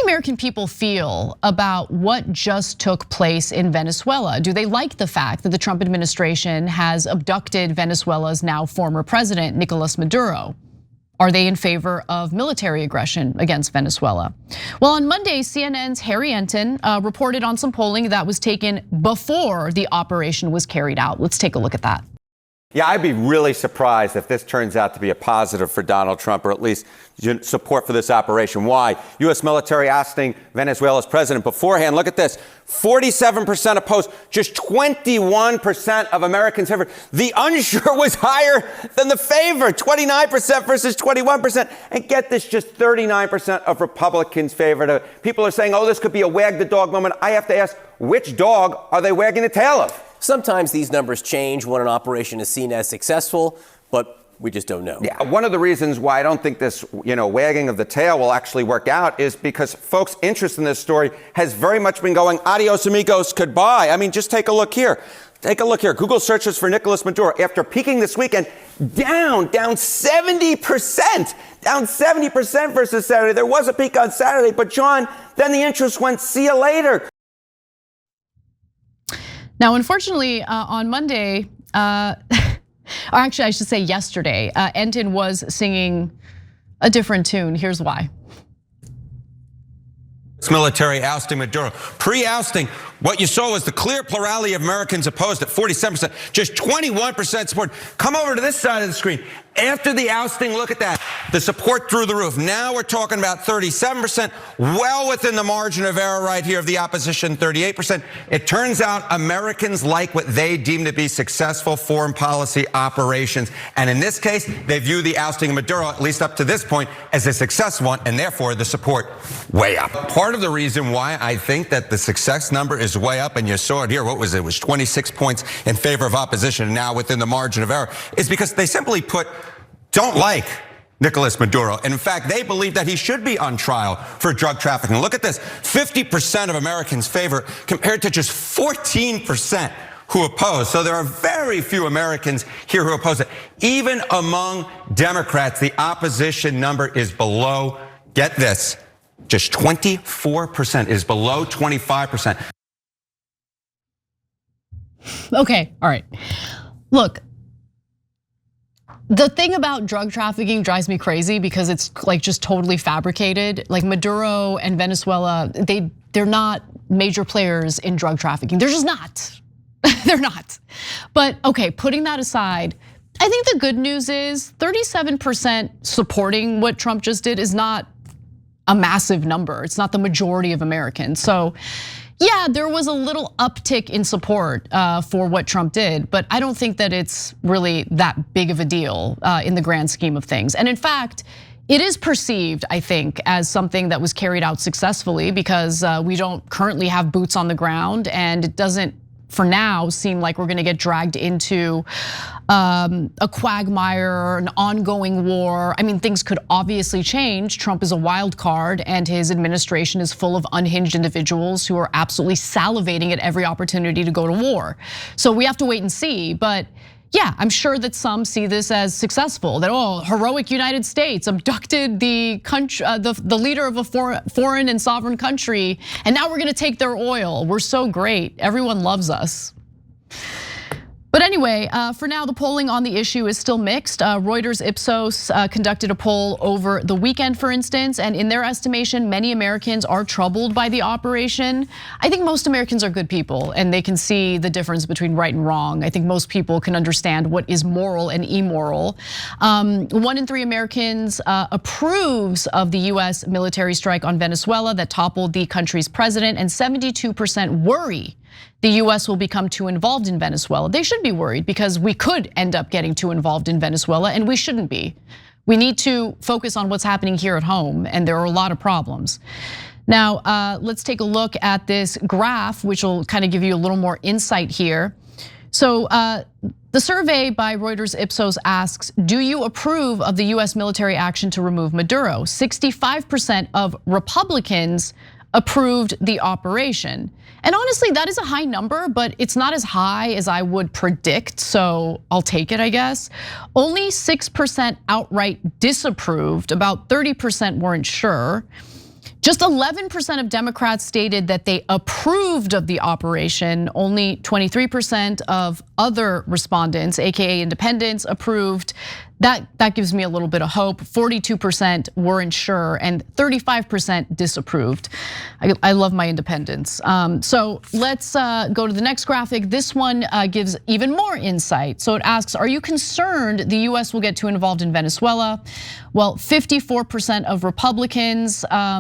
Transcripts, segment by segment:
American people feel about what just took place in Venezuela? Do they like the fact that the Trump administration has abducted Venezuela's now former president, Nicolas Maduro? Are they in favor of military aggression against Venezuela? Well, on Monday, CNN's Harry Enten reported on some polling that was taken before the operation was carried out. Let's take a look at that. Yeah, I'd be really surprised if this turns out to be a positive for Donald Trump, or at least support for this operation. Why? U.S. military ousting Venezuela's president beforehand. Look at this. 47% opposed, just 21% of Americans favored. The unsure was higher than the favor, 29% versus 21%. And get this, just 39% of Republicans favored it. People are saying, oh, this could be a wag the dog moment. I have to ask, which dog are they wagging the tail of? Sometimes these numbers change when an operation is seen as successful, but we just don't know. Yeah, one of the reasons why I don't think this, wagging of the tail will actually work out is because folks' interest in this story has very much been going adios amigos, goodbye. I mean, just take a look here. Take a look here. Google searches for Nicolas Maduro after peaking this weekend, down 70%, down 70% versus Saturday. There was a peak on Saturday, but John, then the interest went, see you later. Now, unfortunately, on Monday, or actually I should say yesterday, Enten was singing a different tune. Here's why. Military ousting Maduro. Pre-ousting, what you saw was the clear plurality of Americans opposed at 47%, just 21% support. Come over to this side of the screen. After the ousting, look at that. The support through the roof. Now we're talking about 37%, well within the margin of error right here of the opposition, 38%. It turns out Americans like what they deem to be successful foreign policy operations. And in this case, they view the ousting of Maduro, at least up to this point, as a successful one, and therefore the support way up. Part of the reason why I think that the success number is way up, and you saw it here, what was it? It was 26 points in favor of opposition, and now within the margin of error, is because they simply don't like Nicolas Maduro. And in fact, they believe that he should be on trial for drug trafficking. Look at this, 50% of Americans favor compared to just 14% who oppose. So there are very few Americans here who oppose it. Even among Democrats, the opposition number is below, get this, just 24%, is below 25%. Okay, all right. Look, the thing about drug trafficking drives me crazy because it's like just totally fabricated. Like Maduro and Venezuela, they're not major players in drug trafficking. They're just not. They're not. But okay, putting that aside, I think the good news is 37% supporting what Trump just did is not a massive number. It's not the majority of Americans. So yeah, there was a little uptick in support for what Trump did, but I don't think that it's really that big of a deal in the grand scheme of things. And in fact, it is perceived, I think, as something that was carried out successfully because we don't currently have boots on the ground, and it doesn't, for now, seem like we're gonna get dragged into a quagmire, an ongoing war. I mean, things could obviously change. Trump is a wild card, and his administration is full of unhinged individuals who are absolutely salivating at every opportunity to go to war. So we have to wait and see, but yeah, I'm sure that some see this as successful, that heroic United States abducted the country, the leader of a foreign and sovereign country, and now we're gonna take their oil. We're so great, everyone loves us. But anyway, for now, the polling on the issue is still mixed. Reuters Ipsos conducted a poll over the weekend, for instance, and in their estimation, many Americans are troubled by the operation. I think most Americans are good people, and they can see the difference between right and wrong. I think most people can understand what is moral and immoral. 1 in 3 Americans approves of the US military strike on Venezuela that toppled the country's president, and 72% worry the US will become too involved in Venezuela. They should be worried because we could end up getting too involved in Venezuela, and we shouldn't be. We need to focus on what's happening here at home, and there are a lot of problems. Now, let's take a look at this graph, which will kind of give you a little more insight here. So the survey by Reuters Ipsos asks, do you approve of the US military action to remove Maduro? 65% of Republicans approved the operation. And honestly, that is a high number, but it's not as high as I would predict, so I'll take it, I guess. Only 6% outright disapproved, about 30% weren't sure. Just 11% of Democrats stated that they approved of the operation. Only 23% of other respondents, aka independents, approved. That gives me a little bit of hope. 42% weren't sure and 35% disapproved. I love my independents. So let's go to the next graphic. This one gives even more insight. So it asks, are you concerned the US will get too involved in Venezuela? Well, 54% of Republicans, a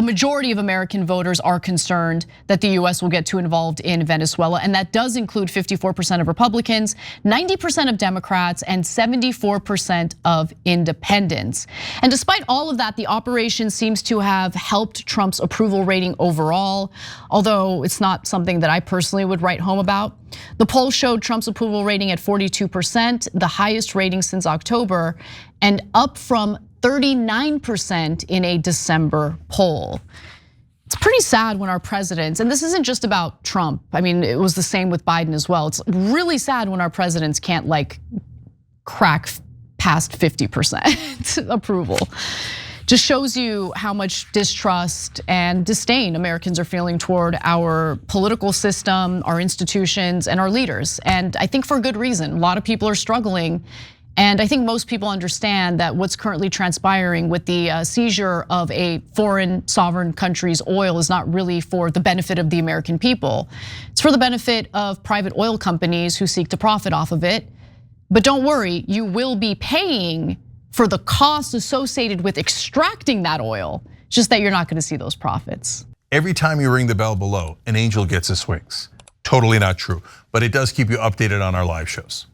majority of American voters are concerned that the US will get too involved in Venezuela, and that does include 54% of Republicans, 90% of Democrats, and 74% of independents. And despite all of that, the operation seems to have helped Trump's approval rating overall, although it's not something that I personally would write home about. The poll showed Trump's approval rating at 42%, the highest rating since October, and up from 39% in a December poll. It's pretty sad when our presidents, and this isn't just about Trump, I mean, it was the same with Biden as well. It's really sad when our presidents can't crack past 50% approval. Just shows you how much distrust and disdain Americans are feeling toward our political system, our institutions, and our leaders. And I think for good reason. A lot of people are struggling. And I think most people understand that what's currently transpiring with the seizure of a foreign sovereign country's oil is not really for the benefit of the American people. It's for the benefit of private oil companies who seek to profit off of it. But don't worry, you will be paying for the costs associated with extracting that oil. It's just that you're not gonna see those profits. Every time you ring the bell below, an angel gets his wings. Totally not true, but it does keep you updated on our live shows.